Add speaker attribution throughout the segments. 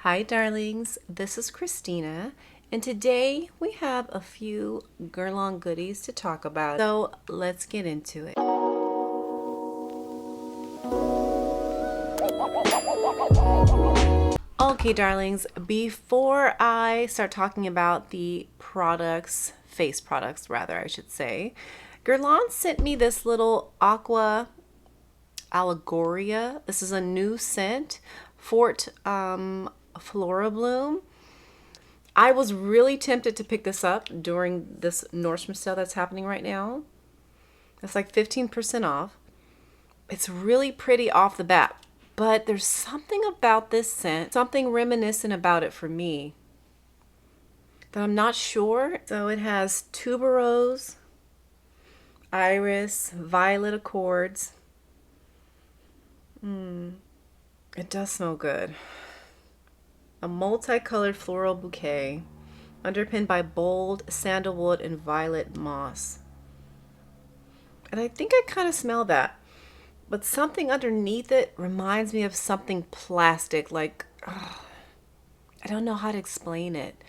Speaker 1: Hi darlings, this is Christina, and today we have a few Guerlain goodies to talk about, so let's get into it. Okay darlings, before I start talking about the products, face products rather I should say, Guerlain sent me this little Aqua Allegoria. This is a new scent, Fort Flora Bloom. I was really tempted to pick this up during this Nordstrom sale that's happening right now. It's like 15% off. It's really pretty off the bat, but there's something about this scent, something reminiscent about it for me that I'm not sure. So it has tuberose, iris, violet accords. It does smell good. A multicolored floral bouquet underpinned by bold sandalwood and violet moss. And I think I kind of smell that, but something underneath it reminds me of something plastic, like, oh, I don't know how to explain it.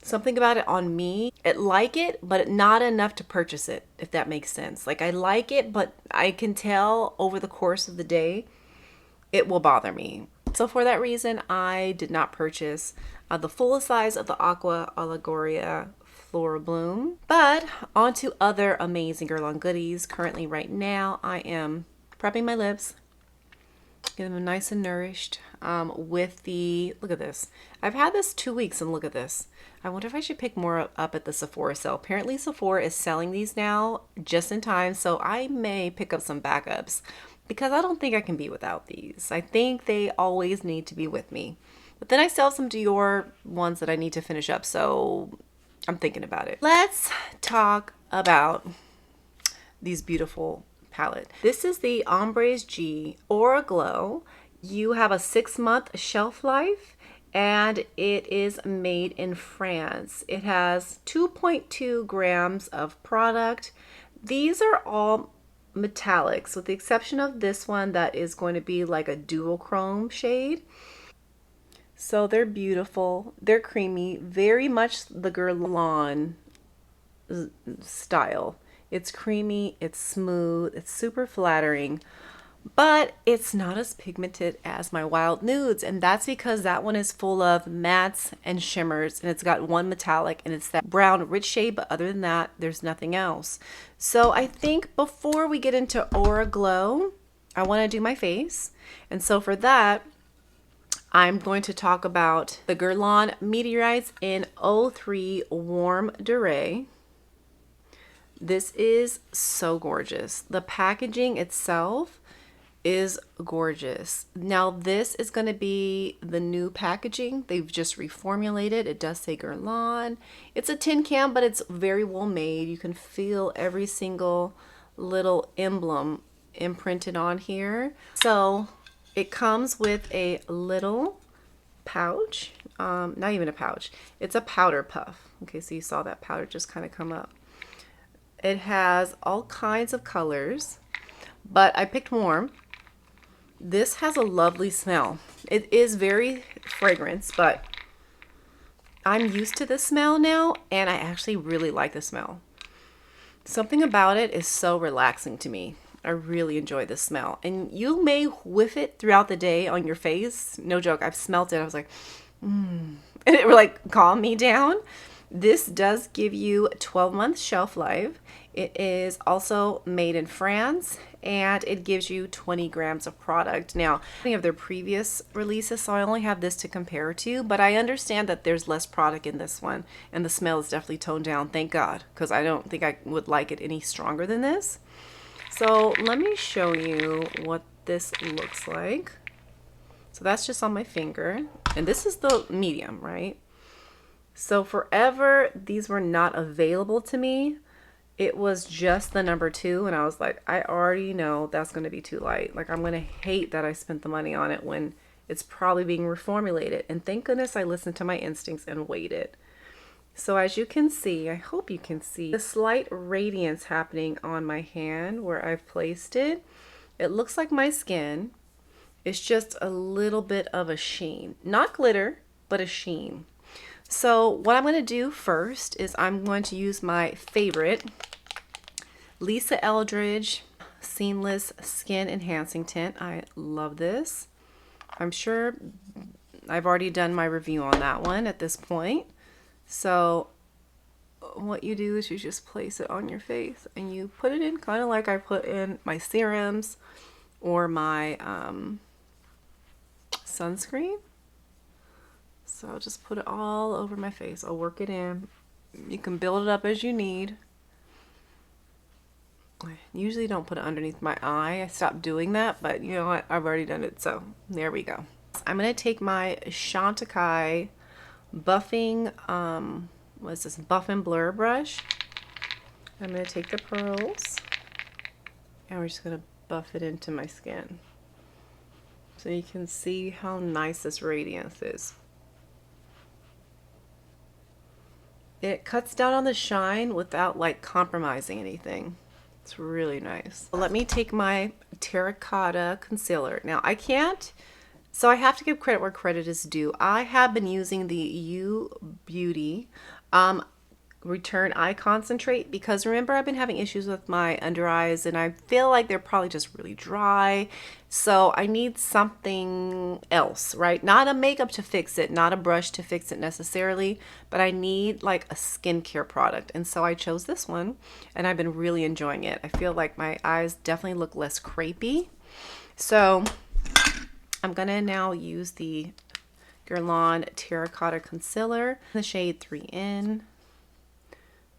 Speaker 1: Something about it on me, I like it, but not enough to purchase it, if that makes sense. Like, I like it, but I can tell over the course of the day, it will bother me. So for that reason, I did not purchase the full size of the Aqua Allegoria Flora Bloom. But on to other amazing Guerlain goodies. Currently right now, I am prepping my lips, getting them nice and nourished with the, look at this. I've had this 2 weeks and look at this. I wonder if I should pick more up at the Sephora sale. Apparently Sephora is selling these now just in time, so I may pick up some backups, because I don't think I can be without these. I think they always need to be with me. But then I still have some Dore ones that I need to finish up, so I'm thinking about it. Let's talk about these beautiful palette. This is the Ombres G Aura Glow. You have a 6-month shelf life, and it is made in France. It has 2.2 grams of product. These are all metallics with the exception of this one that is going to be like a dual chrome shade. So they're beautiful, they're creamy, very much the Guerlain style. It's creamy, it's smooth, it's super flattering, but it's not as pigmented as my Wild Nudes, and that's because that one is full of mattes and shimmers, and it's got one metallic, and it's that brown rich shade, but other than that, there's nothing else. So I think before we get into Aura Glow, I want to do my face, and so for that, I'm going to talk about the Guerlain Meteorites in 03 Warm Dore. This is so gorgeous. The packaging itself is gorgeous. Now this is going to be the new packaging. They've just reformulated. It does say Guerlain. It's a tin can, but it's very well made. You can feel every single little emblem imprinted on here. So it comes with a little pouch, not even a pouch, it's a powder puff. Okay, so you saw that powder just kind of come up. It has all kinds of colors, but I picked warm. This has a lovely smell. It is very fragrance, but I'm used to this smell now, and I actually really like the smell. Something about it is so relaxing to me. I really enjoy this smell, and you may whiff it throughout the day on your face. No joke, I've smelt it. I was like, and it would like calm me down. This does give you 12-month shelf life. It is also made in France, and it gives you 20 grams of product. Now, any of their previous releases, so I only have this to compare to, but I understand that there's less product in this one, and the smell is definitely toned down, thank God, because I don't think I would like it any stronger than this. So let me show you what this looks like. So that's just on my finger, and this is the medium, right? So forever, these were not available to me. It was just the number 2, and I was like, I already know that's going to be too light. Like, I'm going to hate that I spent the money on it when it's probably being reformulated. And thank goodness I listened to my instincts and waited. So as you can see, I hope you can see the slight radiance happening on my hand where I've placed it. It looks like my skin, It's just a little bit of a sheen. Not glitter, but a sheen. So what I'm going to do first is I'm going to use my favorite Lisa Eldridge Seamless Skin Enhancing Tint. I love this. I'm sure I've already done my review on that one at this point. So what you do is you just place it on your face and you put it in kind of like I put in my serums or my sunscreen. So I'll just put it all over my face. I'll work it in. You can build it up as you need. I usually don't put it underneath my eye. I stopped doing that, but you know what? I've already done it, so there we go. I'm going to take my Chantecaille buffing, what's this, buff and blur brush. I'm going to take the pearls and we're just going to buff it into my skin. So you can see how nice this radiance is. It cuts down on the shine without like compromising anything. It's really nice. Let me take my Terracotta concealer. Now I can't, so I have to give credit where credit is due. I have been using the UBEAUTY Return Eye Concentrate because remember I've been having issues with my under eyes and I feel like they're probably just really dry. So I need something else, right? Not a makeup to fix it, not a brush to fix it necessarily, but I need like a skincare product. And so I chose this one and I've been really enjoying it. I feel like my eyes definitely look less crepey. So I'm gonna now use the Guerlain Terracotta Concealer in the shade 3N.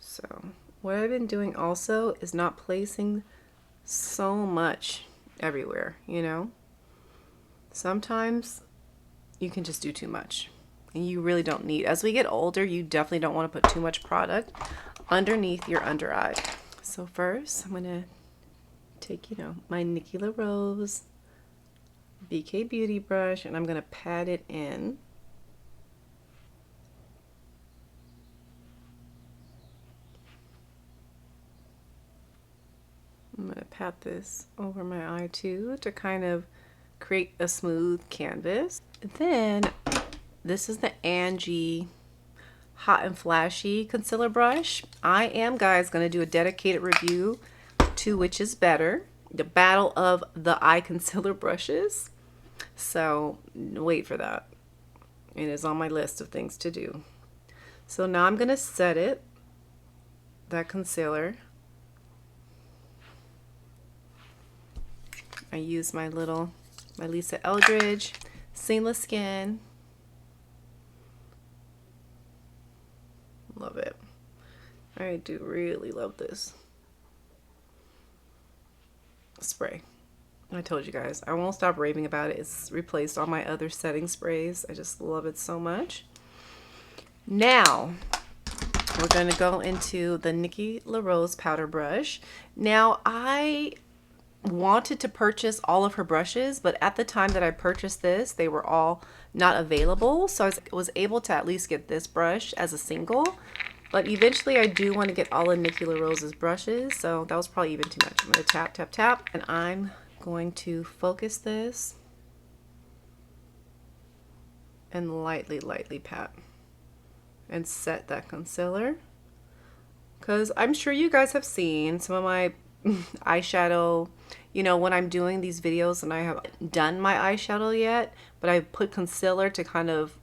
Speaker 1: So what I've been doing also is not placing so much everywhere, you know. Sometimes you can just do too much and you really don't need. As we get older, you definitely don't want to put too much product underneath your under eye. So first I'm going to take, you know, my Nikki LaRose BK Beauty brush and I'm going to pat it in. I'm going to pat this over my eye too to kind of create a smooth canvas. Then this is the Angie Hot and Flashy concealer brush. I am, guys, going to do a dedicated review to which is better, the battle of the eye concealer brushes. So wait for that. It is on my list of things to do. So now I'm going to set it, that concealer. I use my Lisa Eldridge Seamless Skin. Love it. I do really love this spray. I told you guys, I won't stop raving about it. It's replaced all my other setting sprays. I just love it so much. Now, we're going to go into the Nikki LaRose powder brush. Now, I wanted to purchase all of her brushes, but at the time that I purchased this, they were all not available. So I was able to at least get this brush as a single. But eventually I do want to get all of Nikki LaRose's brushes. So that was probably even too much. I'm going to tap, tap, tap. And I'm going to focus this and lightly, lightly pat and set that concealer. Because I'm sure you guys have seen some of my eyeshadow, you know, when I'm doing these videos and I haven't done my eyeshadow yet, but I put concealer to kind of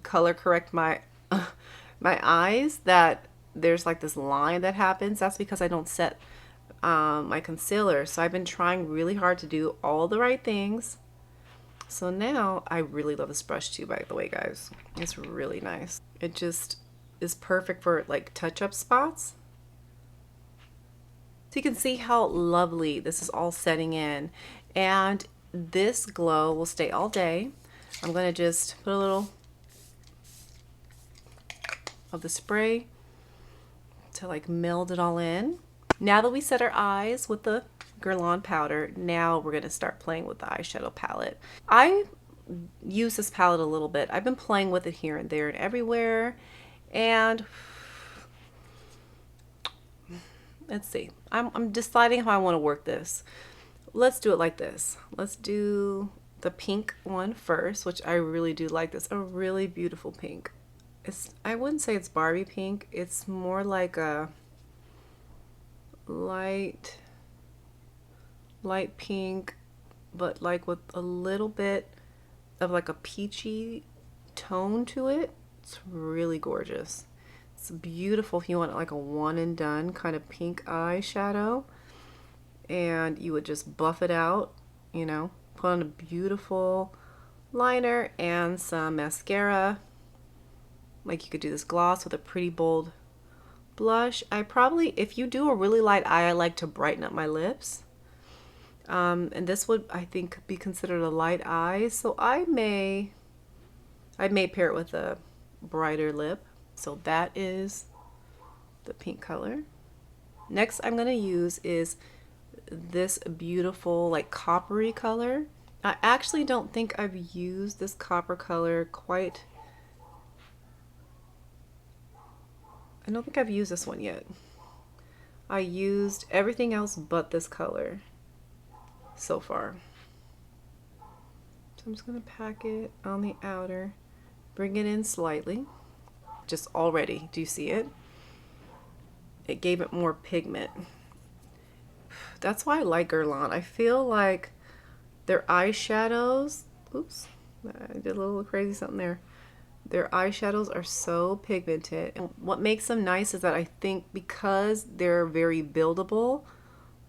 Speaker 1: color correct my my eyes, that there's like this line that happens. That's because I don't set my concealer. So I've been trying really hard to do all the right things. So now I really love this brush too, by the way, guys. It's really nice. It just is perfect for like touch-up spots. So you can see how lovely this is all setting in, and this glow will stay all day. I'm going to just put a little of the spray to like meld it all in. Now that we set our eyes with the Guerlain powder, now we're going to start playing with the eyeshadow palette. I use this palette a little bit. I've been playing with it here and there and everywhere, and let's see. I'm deciding how I want to work this. Let's do it like this. Let's do the pink one first, which I really do like this. A really beautiful pink. I wouldn't say it's Barbie pink. It's more like a light pink, but like with a little bit of like a peachy tone to it. It's really gorgeous. It's beautiful if you want like a one and done kind of pink eyeshadow, and you would just buff it out, you know, put on a beautiful liner and some mascara. Like you could do this gloss with a pretty bold blush. I probably, if you do a really light eye, I like to brighten up my lips. And this would, I think, be considered a light eye. So I may pair it with a brighter lip. So that is the pink color. Next I'm going to use is this beautiful like coppery color. I actually don't think I've used this copper color quite. I don't think I've used this one yet. I used everything else but this color so far. So I'm just going to pack it on the outer, bring it in slightly. Just already, do you see it? It gave it more pigment. That's why I like Guerlain. I feel like their eyeshadows, oops, I did a little crazy something there. Their eyeshadows are so pigmented, and what makes them nice is that I think because they're very buildable,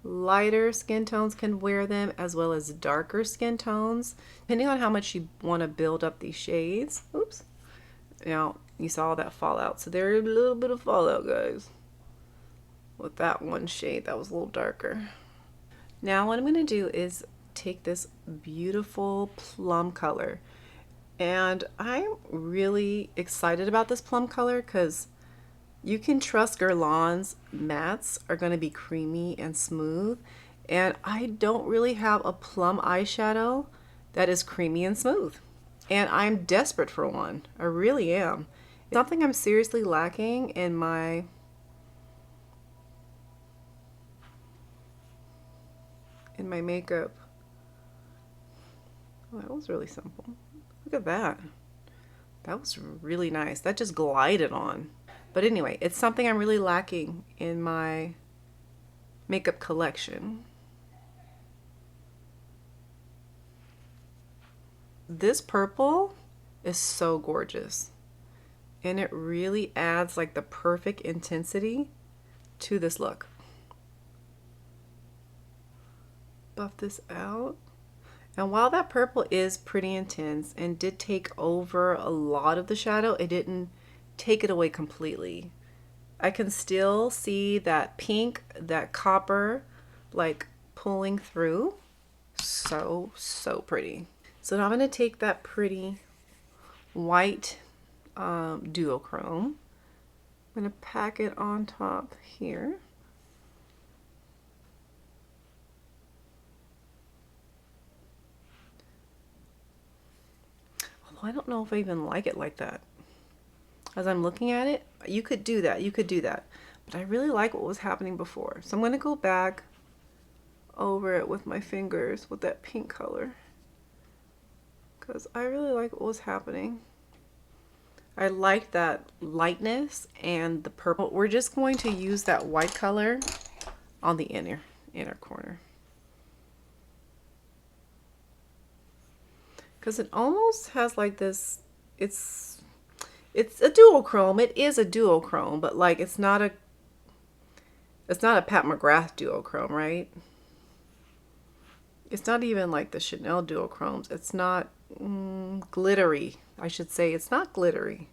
Speaker 1: lighter skin tones can wear them as well as darker skin tones, depending on how much you want to build up these shades. Oops. Now, you saw that fallout, so there's a little bit of fallout, guys, with that one shade that was a little darker. Now what I'm going to do is take this beautiful plum color. And I'm really excited about this plum color because you can trust Guerlain's mattes are going to be creamy and smooth. And I don't really have a plum eyeshadow that is creamy and smooth. And I'm desperate for one. I really am. It's something I'm seriously lacking in my makeup. Oh, that was really simple. Look at that. That was really nice. That just glided on. But anyway, it's something I'm really lacking in my makeup collection. This purple is so gorgeous. And it really adds like the perfect intensity to this look. Buff this out. And while that purple is pretty intense and did take over a lot of the shadow, it didn't take it away completely. I can still see that pink, that copper, like pulling through. So, so pretty. So now I'm going to take that pretty white duochrome. I'm going to pack it on top here. I don't know if I even like it like that. As I'm looking at it, you could do that, but I really like what was happening before. So I'm going to go back over it with my fingers with that pink color, because I really like what was happening. I like that lightness and the purple. We're just going to use that white color on the inner corner, because it almost has like this, it's a duochrome. It is a duochrome, but like it's not a Pat McGrath duochrome, right? It's not even like the Chanel duochromes. It's not glittery. I should say it's not glittery.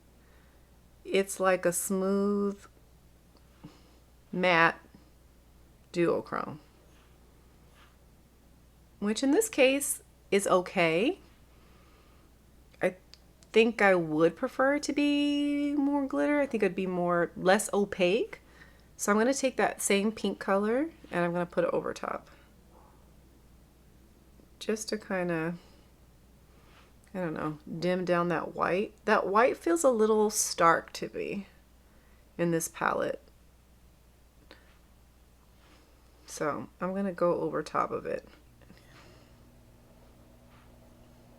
Speaker 1: It's like a smooth matte duochrome, which in this case is okay. I think I would prefer it to be more glitter. I think it'd be less opaque. So I'm going to take that same pink color and I'm going to put it over top, just to kind of, I don't know, dim down that white. That white feels a little stark to me in this palette. So I'm going to go over top of it.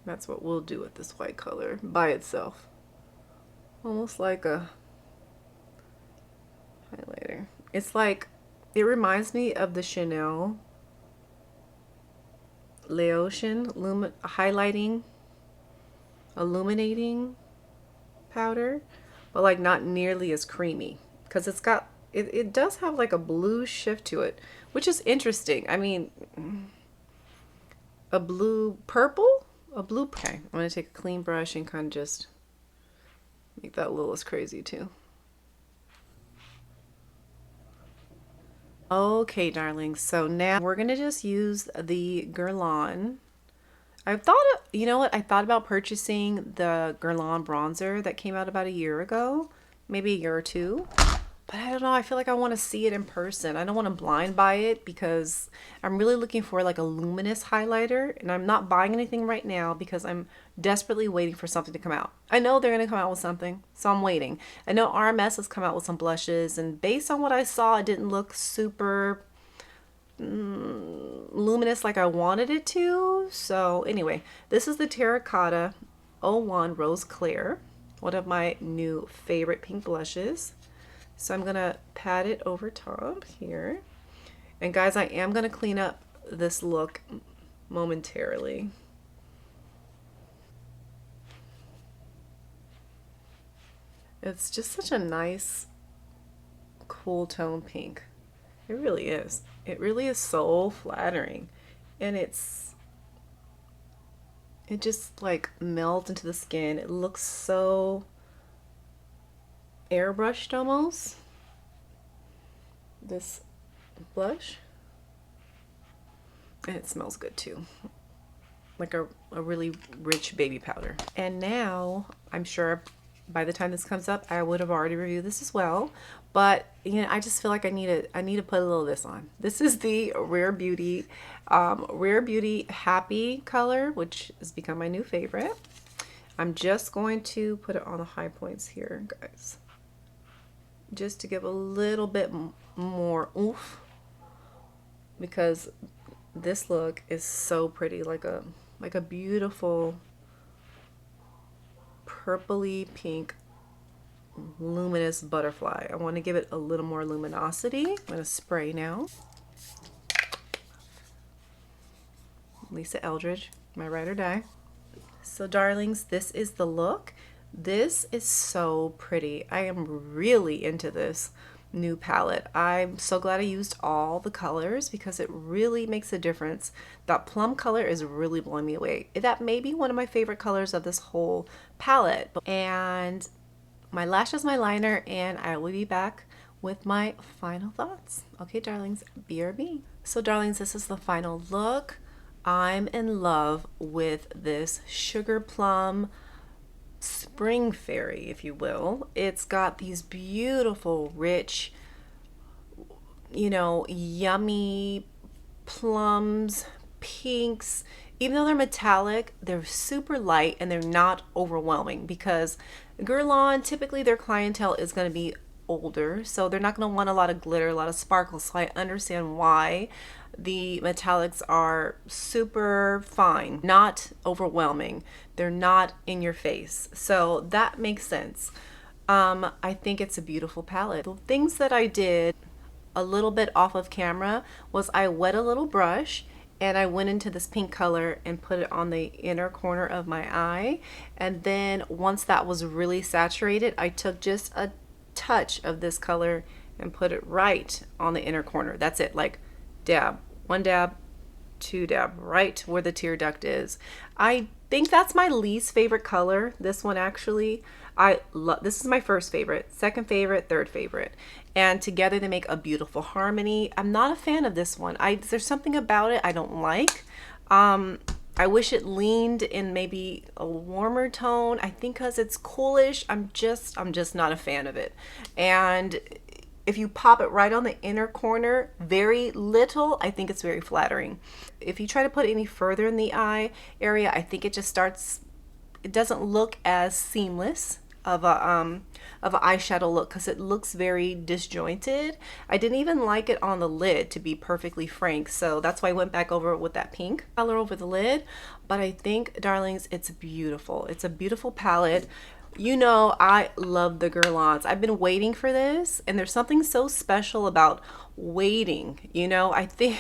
Speaker 1: That's what we'll do with this white color by itself. Almost like a highlighter. It's like, it reminds me of the Chanel Laotian highlighting, illuminating powder, but like not nearly as creamy, because it's got, it does have like a blue shift to it, which is interesting. I mean, a blue purple, okay, I'm gonna take a clean brush and kind of just make that a little less crazy too. Okay, darlings, so now we're gonna just use the Guerlain. I thought, you know what? I thought about purchasing the Guerlain bronzer that came out about a year ago, maybe a year or two. But I don't know, I feel like I want to see it in person. I don't want to blind buy it because I'm really looking for like a luminous highlighter, and I'm not buying anything right now because I'm desperately waiting for something to come out. I know they're going to come out with something, so I'm waiting. I know RMS has come out with some blushes, and based on what I saw, it didn't look super luminous like I wanted it to. So anyway, this is the Terracotta 01 Rose Clair, one of my new favorite pink blushes. So I'm gonna pat it over top here. And guys, I am gonna clean up this look momentarily. It's just such a nice, cool tone pink. It really is. It really is so flattering. And it just like melds into the skin. It looks so airbrushed almost, this blush, and it smells good too, like a really rich baby powder. And now I'm sure by the time this comes up I would have already reviewed this as well, but you know, I just feel like I need to put a little of this on. This is the Rare Beauty Happy color, which has become my new favorite. I'm just going to put it on the high points here, guys, just to give a little bit more oomph, because this look is so pretty, like a beautiful purpley pink luminous butterfly. I want to give it a little more luminosity. I'm going to spray now. Lisa Eldridge, my ride or die. So darlings, this is the look. This is so pretty. I am really into this new palette. I'm so glad I used all the colors because it really makes a difference. That plum color is really blowing me away. That may be one of my favorite colors of this whole palette. And my lash is my liner, and I will be back with my final thoughts. Okay, darlings, BRB. So darlings, this is the final look. I'm in love with this Sugar Plum Spring Fairy, if you will. It's got these beautiful, rich, you know, yummy plums, pinks. Even though they're metallic, they're super light and they're not overwhelming, because Guerlain, typically their clientele is going to be older, so they're not going to want a lot of glitter, a lot of sparkle. So I understand why the metallics are super fine, not overwhelming. They're not in your face, so that makes sense. I think it's a beautiful palette. The things that I did a little bit off of camera was I wet a little brush and I went into this pink color and put it on the inner corner of my eye, and then once that was really saturated, I took just a touch of this color and put it right on the inner corner. That's it, like dab, one dab, two dab, right where the tear duct is. I think that's my least favorite color, this one actually. This is my first favorite, second favorite, third favorite, and together they make a beautiful harmony. I'm not a fan of this one. There's something about it I don't like. I wish it leaned in maybe a warmer tone. I think because it's coolish, I'm just not a fan of it. And if you pop it right on the inner corner, very little, I think it's very flattering. If you try to put it any further in the eye area, I think it just starts, it doesn't look as seamless of a eyeshadow look because it looks very disjointed. I didn't even like it on the lid, to be perfectly frank, so that's why I went back over it with that pink color over the lid. But I think, darlings, it's beautiful. It's a beautiful palette. You know, I love the Guerlains. I've been waiting for this, and there's something so special about waiting. You know, I think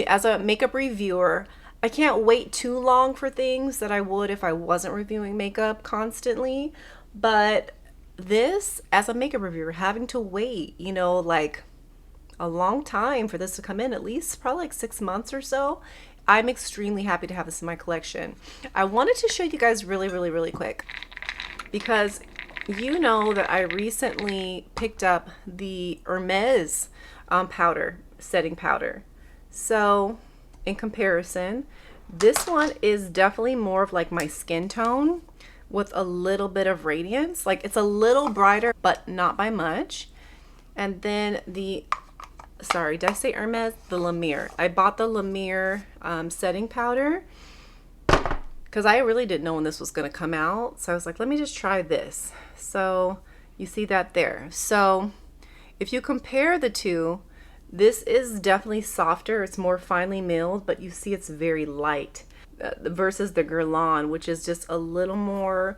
Speaker 1: as a makeup reviewer, I can't wait too long for things that I would if I wasn't reviewing makeup constantly. But this, as a makeup reviewer, having to wait, you know, like a long time for this to come in, at least probably like 6 months or so, I'm extremely happy to have this in my collection. I wanted to show you guys really quick because you know that I recently picked up the Hermes powder, setting powder. So in comparison, this one is definitely more of like my skin tone with a little bit of radiance. Like, it's a little brighter, but not by much. And then the, sorry, did I say Hermes? The Lumiere. I bought the Lumiere setting powder because I really didn't know when this was going to come out. So I was like, let me just try this. So you see that there. So if you compare the two, this is definitely softer. It's more finely milled, but you see it's very light versus the Guerlain, which is just a little more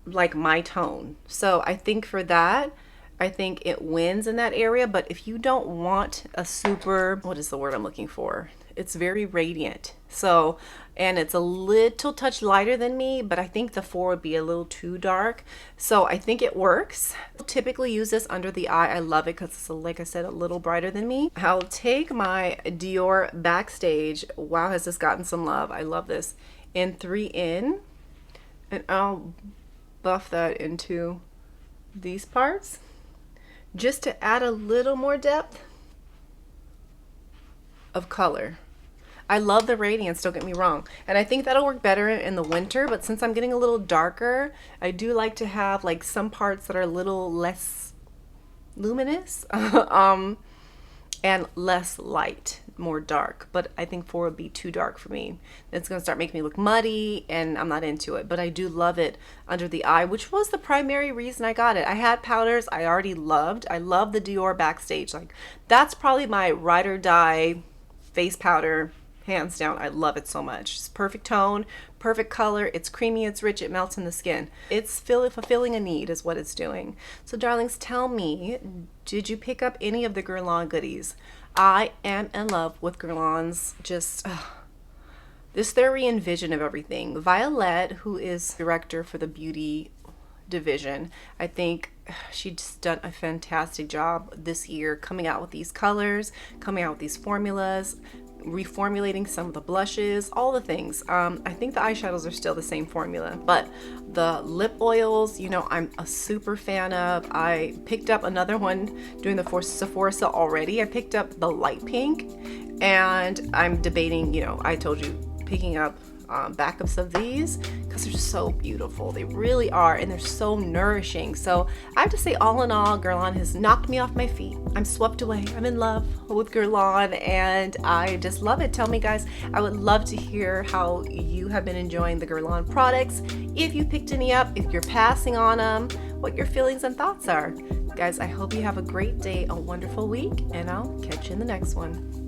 Speaker 1: like my tone. So I think for that, I think it wins in that area. But if you don't want a super, what is the word I'm looking for? It's very radiant. So, and it's a little touch lighter than me, but I think the 4 would be a little too dark. So I think it works. I'll typically use this under the eye. I love it because it's, like I said, a little brighter than me. I'll take my Dore Backstage. Wow, has this gotten some love. I love this. In 3N. And I'll buff that into these parts just to add a little more depth of color. I love the radiance, don't get me wrong, and I think that'll work better in the winter, but since I'm getting a little darker, I do like to have like some parts that are a little less luminous and less light, more dark. But I think 4 would be too dark for me. It's gonna start making me look muddy and I'm not into it, but I do love it under the eye, which was the primary reason I got it. I had powders I already loved. I love the Dore Backstage. Like, that's probably my ride or die face powder, hands down. I love it so much. It's perfect tone, perfect color. It's creamy, it's rich, it melts in the skin. It's fulfilling a need is what it's doing. So darlings, tell me, did you pick up any of the Guerlain goodies? I am in love with Guerlain's, just this, their re-envision of everything. Violet, who is director for the beauty division, I think she's done a fantastic job this year coming out with these colors, coming out with these formulas, reformulating some of the blushes, all the things. I think the eyeshadows are still the same formula, but the lip oils, you know, I'm a super fan of. I picked up another one during the Sephora sale already. I picked up the light pink, and I'm debating, you know, I told you, picking up backups of these because they're so beautiful. They really are, and they're so nourishing. So I have to say, all in all, Guerlain has knocked me off my feet. I'm swept away. I'm in love with Guerlain, and I just love it. Tell me, guys, I would love to hear how you have been enjoying the Guerlain products. If you picked any up, if you're passing on them, what your feelings and thoughts are. Guys, I hope you have a great day, a wonderful week, and I'll catch you in the next one.